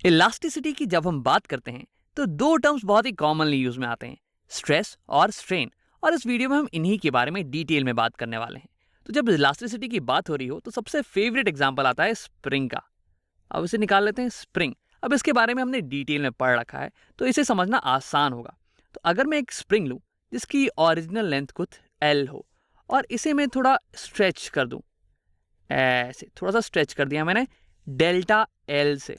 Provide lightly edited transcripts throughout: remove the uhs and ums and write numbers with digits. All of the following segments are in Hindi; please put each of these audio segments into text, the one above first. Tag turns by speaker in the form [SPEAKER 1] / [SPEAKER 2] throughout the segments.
[SPEAKER 1] इलास्टिसिटी की जब हम बात करते हैं तो दो टर्म्स बहुत ही कॉमनली यूज में आते हैं, स्ट्रेस और स्ट्रेन। और इस वीडियो में हम इन्हीं के बारे में डिटेल में बात करने वाले हैं। तो जब इलास्टिसिटी की बात हो रही हो तो सबसे फेवरेट एग्जांपल आता है स्प्रिंग का। अब इसे निकाल लेते हैं, स्प्रिंग। अब इसके बारे में हमने डिटेल में पढ़ रखा है तो इसे समझना आसान होगा। तो अगर मैं एक स्प्रिंग लूँ जिसकी ओरिजिनल लेंथ कुछ एल हो और इसे मैं थोड़ा स्ट्रेच कर दूँ, ऐसे थोड़ा सा स्ट्रेच कर दिया मैंने डेल्टा एल से,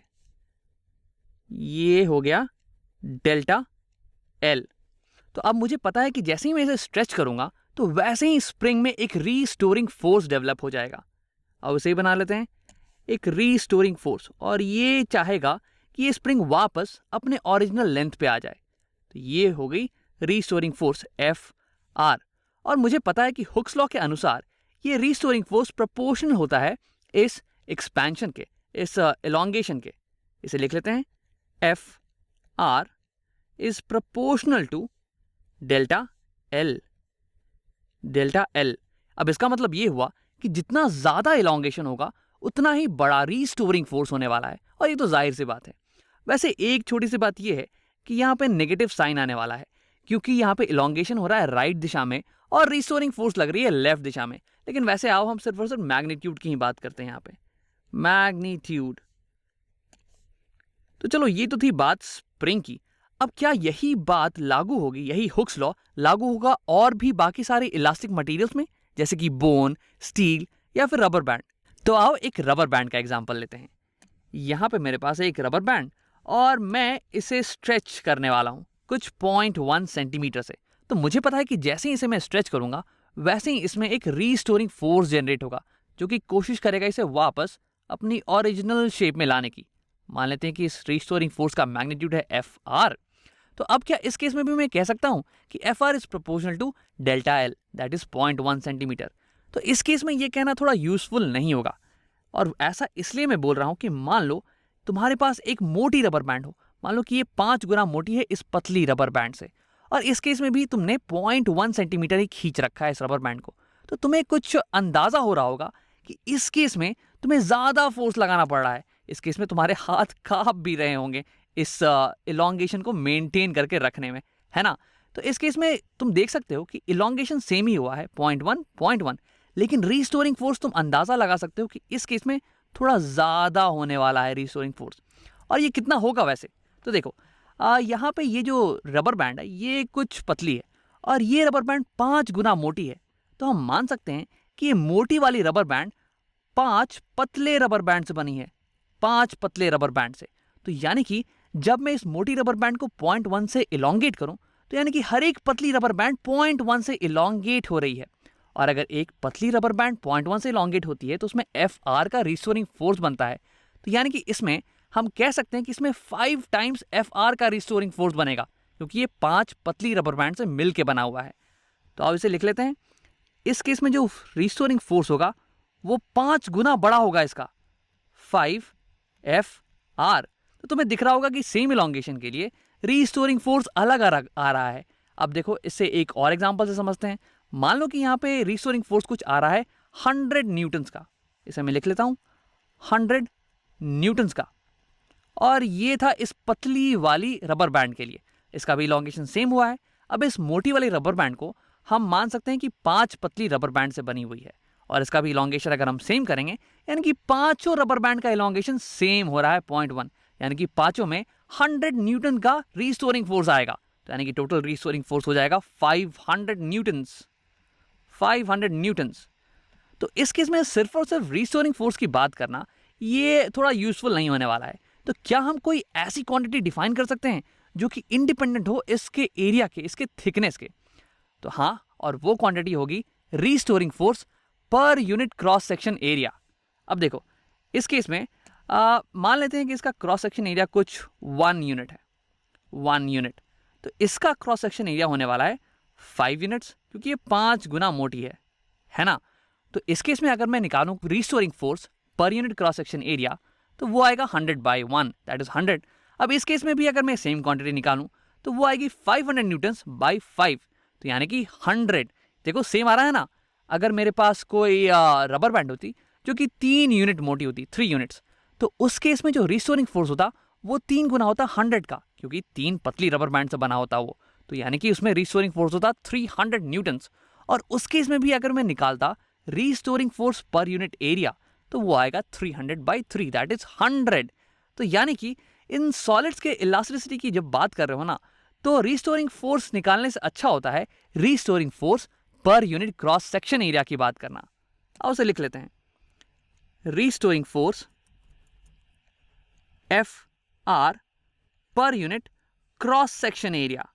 [SPEAKER 1] ये हो गया डेल्टा एल। तो अब मुझे पता है कि जैसे ही मैं इसे स्ट्रेच करूंगा तो वैसे ही स्प्रिंग में एक रीस्टोरिंग फोर्स डेवलप हो जाएगा। अब उसे ही बना लेते हैं, एक रीस्टोरिंग फोर्स, और ये चाहेगा कि ये स्प्रिंग वापस अपने ओरिजिनल लेंथ पे आ जाए। तो ये हो गई रीस्टोरिंग फोर्स एफ आर। और मुझे पता है कि हुक्स लॉ के अनुसार ये रीस्टोरिंग फोर्स प्रोपोर्शनल होता है इस एक्सपेंशन के, इस एलोंगेशन के। इसे लिख लेते हैं, F R is proportional to delta L, delta L. अब इसका मतलब ये हुआ कि जितना ज्यादा एलोंगेशन होगा उतना ही बड़ा रीस्टोरिंग फोर्स होने वाला है, और ये तो जाहिर सी बात है। वैसे एक छोटी सी बात ये है कि यहाँ पे नेगेटिव साइन आने वाला है, क्योंकि यहाँ पे एलोंगेशन हो रहा है राइट दिशा में और रीस्टोरिंग फोर्स लग रही है लेफ्ट दिशा में। लेकिन वैसे आओ हम सिर्फ और सिर्फ मैग्नीट्यूड की ही बात करते हैं यहाँ पे, मैग्नीट्यूड। तो चलो, ये तो थी बात स्प्रिंग की। अब क्या यही बात लागू होगी, यही हुक्स लॉ लागू होगा और भी बाकी सारे इलास्टिक मटेरियल्स में, जैसे कि बोन, स्टील या फिर रबर बैंड? तो आओ एक रबर बैंड का एग्जांपल लेते हैं। यहाँ पे मेरे पास है एक रबर बैंड और मैं इसे स्ट्रेच करने वाला हूँ कुछ 0.1 सेंटीमीटर से। तो मुझे पता है कि जैसे ही इसे मैं स्ट्रेच करूंगा वैसे ही इसमें एक रीस्टोरिंग फोर्स जनरेट होगा, जो कि कोशिश करेगा इसे वापस अपनी ओरिजिनल शेप में लाने की। मान लेते हैं कि इस रीस्टोरिंग फोर्स का मैग्नीट्यूड है एफ आर। तो अब क्या इस केस में भी मैं कह सकता हूं कि F R is proportional to delta L, that is 0.1 centimetre? तो इस केस में यह कहना थोड़ा यूजफुल नहीं होगा। और ऐसा इसलिए मैं बोल रहा हूं कि मान लो तुम्हारे पास एक मोटी रबर बैंड हो, मान लो कि ये 5 गुना मोटी है इस पतली रबर बैंड से, और इस केस में भी तुमने 0.1 सेंटीमीटर ही खींच रखा है इस रबर बैंड को। तो तुम्हें कुछ अंदाजा हो रहा होगा कि इस केस में तुम्हें ज्यादा फोर्स लगाना पड़ रहा है। इस केस में तुम्हारे हाथ कांप भी रहे होंगे इस इलोंगेशन को मेंटेन करके रखने में, है ना? तो इस केस में तुम देख सकते हो कि इलोंगेशन सेम ही हुआ है, 0.1, लेकिन रीस्टोरिंग फोर्स तुम अंदाजा लगा सकते हो कि इस केस में थोड़ा ज्यादा होने वाला है रीस्टोरिंग फोर्स। और ये कितना होगा वैसे? तो देखो, यहाँ पे ये जो रबर बैंड है ये कुछ पतली है और ये रबर बैंड 5 गुना मोटी है। तो हम मान सकते हैं कि ये मोटी वाली रबर बैंड 5 पतले रबर बैंड से बनी है, 5 पतले रबर बैंड से। तो यानी कि जब मैं इस मोटी रबर बैंड को 0.1 से इलोंगेट करूं तो यानी कि हर एक पतली रबर बैंड 0.1 से इलोंगेट हो रही है। और अगर एक पतली रबर बैंड 0.1 से इलोंगेट होती है तो उसमें एफ आर का रिस्टोरिंग फोर्स बनता है। तो यानी कि इसमें हम कह सकते हैं कि इसमें 5 टाइम्स एफ आर का रिस्टोरिंग फोर्स बनेगा, क्योंकि ये 5 पतली रबर बैंड से मिलकर बना हुआ है। तो अब इसे लिख लेते हैं। इस केस में जो रिस्टोरिंग फोर्स होगा वो 5 गुना बड़ा होगा इसका, 5 एफ आर। तो तुम्हें दिख रहा होगा कि सेम इलोंगेशन के लिए रीस्टोरिंग फोर्स अलग आ रहा है। अब देखो, इससे एक और एग्जांपल से समझते हैं। मान लो कि यहाँ पे रीस्टोरिंग फोर्स कुछ आ रहा है 100 न्यूटन्स का। इसे मैं लिख लेता हूँ 100 न्यूटन्स का। और ये था इस पतली वाली रबर बैंड के लिए, इसका भी इलोंगेशन सेम हुआ है। अब इस मोटी वाली रबर बैंड को हम मान सकते हैं कि 5 पतली रबर बैंड से बनी हुई है, और इसका भी इलोंगेशन अगर हम सेम करेंगे यानी कि पांचों रबर बैंड का इलोंगेशन सेम हो रहा है 0.1, यानी कि पांचों में 100 न्यूटन का रीस्टोरिंग फोर्स आएगा। तो यानी कि टोटल रीस्टोरिंग फोर्स हो जाएगा 500 न्यूटन्स, 500 न्यूटन्स। तो इस केस में सिर्फ और सिर्फ रीस्टोरिंग फोर्स की बात करना ये थोड़ा यूजफुल नहीं होने वाला है। तो क्या हम कोई ऐसी क्वांटिटी डिफाइन कर सकते हैं जो कि इंडिपेंडेंट हो इसके एरिया के, इसके थिकनेस के? तो हाँ, और वो क्वांटिटी होगी restoring force per unit cross section area. अब देखो, इस केस में मान लेते हैं कि इसका क्रॉस सेक्शन एरिया कुछ 1 यूनिट है, 1 यूनिट। तो इसका क्रॉस सेक्शन एरिया होने वाला है 5 यूनिट्स, क्योंकि ये 5 गुना मोटी है ना? तो इस केस में अगर मैं निकालूं restoring force per unit cross section area तो वो आएगा 100/1, दैट इज 100। अब इस केस में भी अगर मैं सेम क्वांटिटी निकालूं तो वो आएगी 500 न्यूटन्स बाई 5, तो यानी कि 100। देखो सेम आ रहा है ना? अगर मेरे पास कोई रबर बैंड होती जो कि 3 यूनिट मोटी होती, 3 यूनिट्स, तो उस केस में जो रिस्टोरिंग फोर्स होता वो 3 गुना होता 100 का, क्योंकि 3 पतली रबर बैंड से बना होता वो। तो यानी कि उसमें रीस्टोरिंग फोर्स होता 300 न्यूटन्स। और उस केस में भी अगर मैं निकालता restoring force per unit area, तो वो आएगा 300/3, दैट इज 100। तो यानी कि इन सॉलिड्स के इलास्टिसिटी की जब बात कर रहे हो ना, तो रीस्टोरिंग फोर्स निकालने से अच्छा होता है restoring force per unit cross section area की बात करना। आओ उसे लिख लेते हैं, restoring force FR per unit cross section area.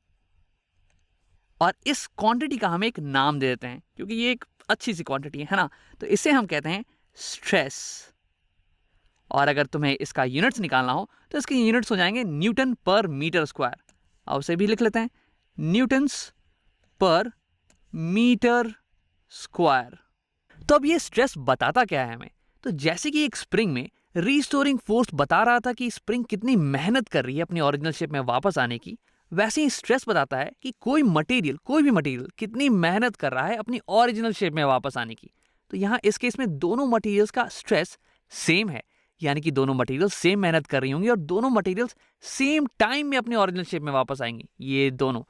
[SPEAKER 1] और इस क्वांटिटी का हम एक नाम दे देते हैं, क्योंकि ये एक अच्छी सी क्वांटिटी है ना, तो इसे हम कहते हैं स्ट्रेस। और अगर तुम्हें इसका यूनिट्स निकालना हो तो इसके यूनिट्स हो जाएंगे न्यूटन पर मीटर स्क्वायर। अब उसे भी लिख लेते हैं, न्यूटन्स पर मीटर स्क्वायर। तो अब ये स्ट्रेस बताता क्या है हमें? तो जैसे कि एक स्प्रिंग में रीस्टोरिंग फोर्स बता रहा था कि स्प्रिंग कितनी मेहनत कर रही है अपनी ओरिजिनल शेप में वापस आने की, वैसे ही स्ट्रेस बताता है कि कोई भी मटेरियल कितनी मेहनत कर रहा है अपनी ओरिजिनल शेप में वापस आने की। तो यहाँ इस केस में दोनों मटेरियल्स का स्ट्रेस सेम है, यानी कि दोनों मटेरियल्स सेम मेहनत कर रही होंगी और दोनों मटेरियल्स सेम टाइम में अपनी ओरिजिनल शेप में वापस आएंगी, ये दोनों।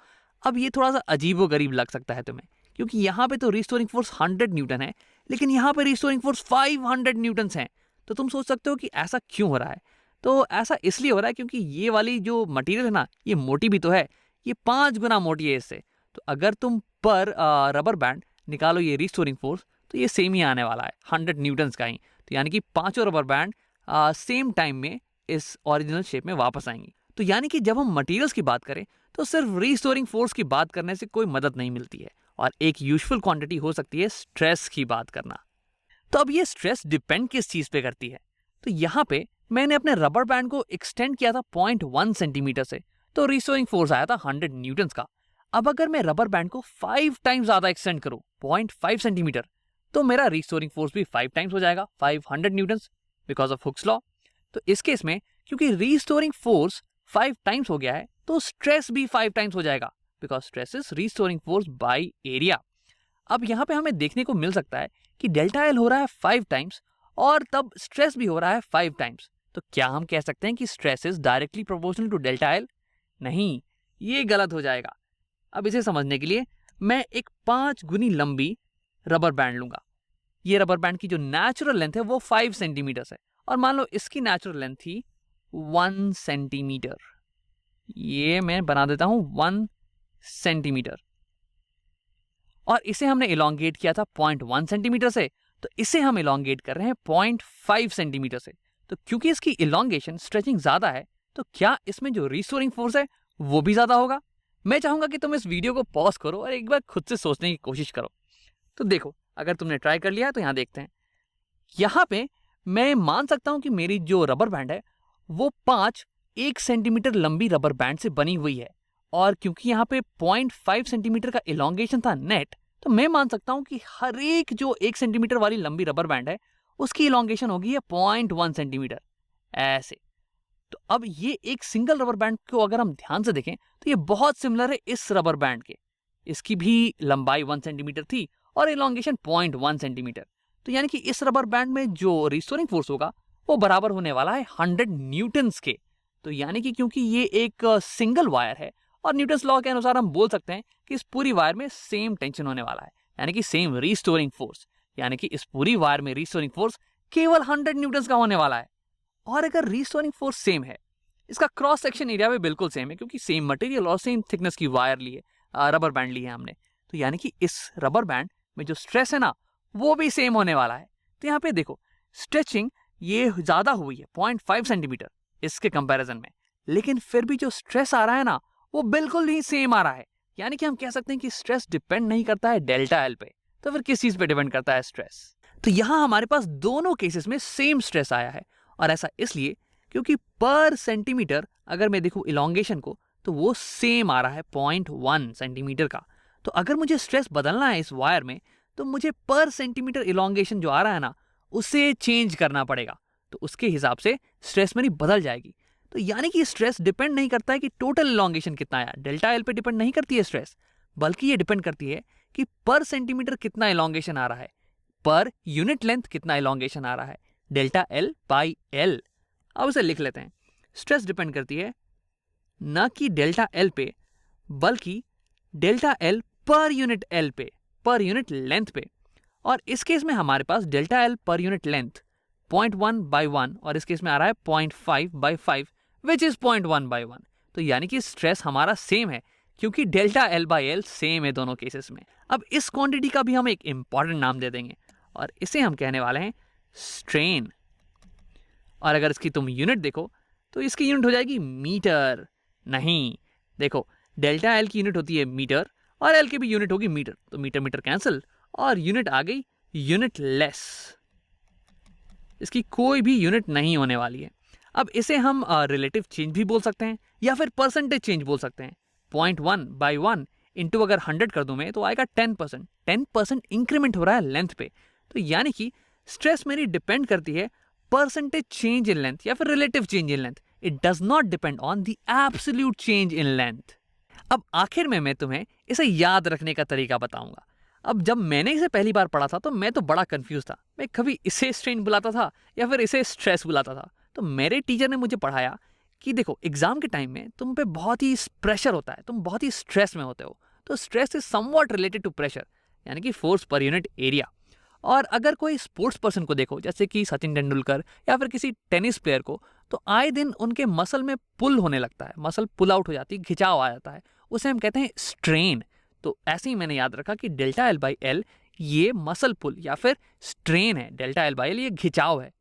[SPEAKER 1] अब ये थोड़ा सा अजीबोगरीब लग सकता है तुम्हें, क्योंकि यहाँ पे तो रीस्टोरिंग फोर्स 100 न्यूटन है, लेकिन यहाँ पे रीस्टोरिंग फोर्स 500 न्यूटन है। तो तुम सोच सकते हो कि ऐसा क्यों हो रहा है? तो ऐसा इसलिए हो रहा है क्योंकि ये वाली जो मटेरियल है ना, ये मोटी भी तो है, ये 5 गुना मोटी है इससे। तो अगर तुम पर रबर बैंड निकालो ये रीस्टोरिंग फोर्स, तो ये सेम ही आने वाला है, 100 न्यूटन्स का ही। तो यानी कि पांचों रबर बैंड सेम टाइम में इस ओरिजिनल शेप में वापस आएंगी। तो यानी कि जब हम मटेरियल्स की बात करें तो सिर्फ रीस्टोरिंग फोर्स की बात करने से कोई मदद नहीं मिलती है, और एक यूजुअल क्वांटिटी हो सकती है स्ट्रेस की बात करना। तो अब ये स्ट्रेस डिपेंड किस चीज पे करती है? तो यहाँ पे मैंने अपने रबर बैंड को एक्सटेंड किया था 0.1 सेंटीमीटर से, तो रीस्टोरिंग फोर्स आया था 100 न्यूटन्स का। अब अगर मैं रबर बैंड को 5 टाइम्स ज्यादा एक्सटेंड करूं 0.5 सेंटीमीटर, तो मेरा रीस्टोरिंग फोर्स भी 5 टाइम्स हो जाएगा, 500 Newton's, because of Hooke's law. तो इस केस में क्योंकि रीस्टोरिंग फोर्स 5 टाइम्स हो गया है, तो स्ट्रेस भी 5 टाइम्स हो जाएगा, because stress is restoring force by area. अब यहाँ पे हमें देखने को मिल सकता है कि डेल्टा एल हो रहा है 5 टाइम्स और तब स्ट्रेस भी हो रहा है 5 टाइम्स। तो क्या हम कह सकते हैं कि stress is directly proportional to delta L? नहीं, ये गलत हो जाएगा। अब इसे समझने के लिए मैं एक 5 गुनी लंबी रबर बैंड लूंगा। ये रबर बैंड की जो नेचुरल लेंथ है वो 5 सेंटीमीटर है, और मान लो इसकी नेचुरल लेंथ थी 1 सेंटीमीटर। ये मैं बना देता हूं 1 सेंटीमीटर, और इसे हमने इलोंगेट किया था 0.1 सेंटीमीटर से, तो इसे हम इलोंगेट कर रहे हैं 0.5 सेंटीमीटर से। तो क्योंकि इसकी इलोंगेशन स्ट्रेचिंग ज्यादा है, तो क्या इसमें जो रीस्टोरिंग फोर्स है वो भी ज्यादा होगा? मैं चाहूंगा कि तुम इस वीडियो को पॉज करो और एक बार खुद से सोचने की कोशिश करो। तो देखो, अगर तुमने ट्राई कर लिया तो यहां देखते हैं। यहां पे मैं मान सकता हूं कि मेरी जो रबर बैंड है वो 1 सेंटीमीटर लंबी रबर बैंड से बनी हुई है, और क्योंकि यहाँ पे 0.5 सेंटीमीटर का इलोंगेशन था नेट, तो मैं मान सकता हूं कि हर एक जो 1 सेंटीमीटर वाली लंबी रबर बैंड है उसकी इलोंगेशन होगी है 0.1 सेंटीमीटर, ऐसे। तो अब ये एक सिंगल रबर बैंड को अगर हम ध्यान से देखें तो ये बहुत सिमिलर है इस रबर बैंड के। इसकी भी लंबाई 1 सेंटीमीटर थी और इलोंगेशन 0.1 सेंटीमीटर। तो यानी कि इस रबर बैंड में जो रिस्टोरिंग फोर्स होगा वो बराबर होने वाला है 100 न्यूटन्स के। तो यानी कि क्योंकि ये एक सिंगल वायर है, और न्यूटन्स लॉ के अनुसार हम बोल सकते हैं कि इस पूरी वायर में सेम टेंशन होने वाला है, यानी कि सेम रीस्टोरिंग फोर्स, यानी कि इस पूरी वायर में रीस्टोरिंग फोर्स केवल 100 न्यूटन्स का होने वाला है। और अगर रीस्टोरिंग फोर्स सेम है, इसका क्रॉस सेक्शन एरिया भी बिल्कुल सेम है, क्योंकि सेम मटेरियल और सेम थिकनेस की वायर ली है, रबर बैंड ली है हमने, तो यानी कि इस रबर बैंड में जो स्ट्रेस है ना वो भी सेम होने वाला है। तो यहाँ पे देखो, स्ट्रेचिंग ये ज्यादा हुई है 0.5 सेंटीमीटर इसके कंपैरिजन में, लेकिन फिर भी जो स्ट्रेस आ रहा है ना वो बिल्कुल ही सेम आ रहा है। यानी कि हम कह सकते हैं कि स्ट्रेस डिपेंड नहीं करता है डेल्टा एल पे, तो फिर किस चीज पे डिपेंड करता है स्ट्रेस? तो यहां हमारे पास दोनों केसेस में सेम स्ट्रेस आया है, और ऐसा इसलिए क्योंकि पर सेंटीमीटर अगर मैं देखूं इलोंगेशन को तो वो सेम आ रहा है 0.1 सेंटीमीटर का। तो अगर मुझे स्ट्रेस बदलना है इस वायर में, तो मुझे पर सेंटीमीटर इलोंगेशन जो आ रहा है ना उसे चेंज करना पड़ेगा, तो उसके हिसाब से स्ट्रेस मेरी बदल जाएगी। तो यानी कि स्ट्रेस डिपेंड नहीं करता है कि टोटल इलोंगेशन कितना आया, डेल्टा एल पे डिपेंड नहीं करती है स्ट्रेस, बल्कि ये डिपेंड करती है कि पर सेंटीमीटर कितना इलोंगेशन आ रहा है, पर यूनिट लेंथ कितना इलोंगेशन आ रहा है, डेल्टा एल बाई एल। अब उसे लिख लेते हैं, स्ट्रेस डिपेंड करती है ना कि डेल्टा एल पे, बल्कि डेल्टा एल पर यूनिट एल पे, पर यूनिट लेंथ पे। और इस केस में हमारे पास डेल्टा एल पर यूनिट लेंथ 0.1/1 और इस केस में आ रहा है 0.5/5 विच इज 0.1/1। तो यानी कि स्ट्रेस हमारा सेम है क्योंकि delta L by L same है दोनों केसेस में। अब इस क्वांटिटी का भी हम एक इंपॉर्टेंट नाम दे देंगे और इसे हम कहने वाले हैं स्ट्रेन। और अगर इसकी तुम यूनिट देखो तो इसकी यूनिट हो जाएगी मीटर। नहीं, देखो डेल्टा एल की यूनिट होती है मीटर और एल की भी यूनिट होगी मीटर, तो मीटर मीटर कैंसिल और यूनिट आ गई यूनिट लेस। इसकी कोई भी यूनिट नहीं होने वाली है। अब इसे हम रिलेटिव चेंज भी बोल सकते हैं या फिर परसेंटेज चेंज बोल सकते हैं। 0.1/1 इंटू अगर 100 कर दूं मैं तो आएगा 10%। 10% इंक्रीमेंट हो रहा है लेंथ पे। तो यानी कि स्ट्रेस मेरी डिपेंड करती है परसेंटेज चेंज इन लेंथ या फिर relative change in length. It does not depend on the absolute change in length. अब आखिर में मैं तुम्हें इसे याद रखने का तरीका बताऊंगा। अब जब मैंने इसे पहली बार पढ़ा था तो मैं तो बड़ा कंफ्यूज था। मैं कभी इसे स्ट्रेन बुलाता था या फिर इसे स्ट्रेस बुलाता था। तो मेरे टीचर ने मुझे पढ़ाया कि देखो एग्जाम के टाइम में तुम पे बहुत ही प्रेशर होता है, तुम बहुत ही स्ट्रेस में होते हो। तो stress is somewhat related to pressure, यानी कि फोर्स पर यूनिट एरिया। और अगर कोई स्पोर्ट्स पर्सन को देखो जैसे कि सचिन तेंदुलकर या फिर किसी टेनिस प्लेयर को, तो आए दिन उनके मसल में पुल होने लगता है, मसल पुल आउट हो जाती है, खिंचाव आ जाता है, उसे हम कहते हैं स्ट्रेन। तो ऐसे ही मैंने याद रखा कि डेल्टा एल बाई एल ये मसल पुल या फिर स्ट्रेन है, डेल्टा एल बाई एल ये खिंचाव है।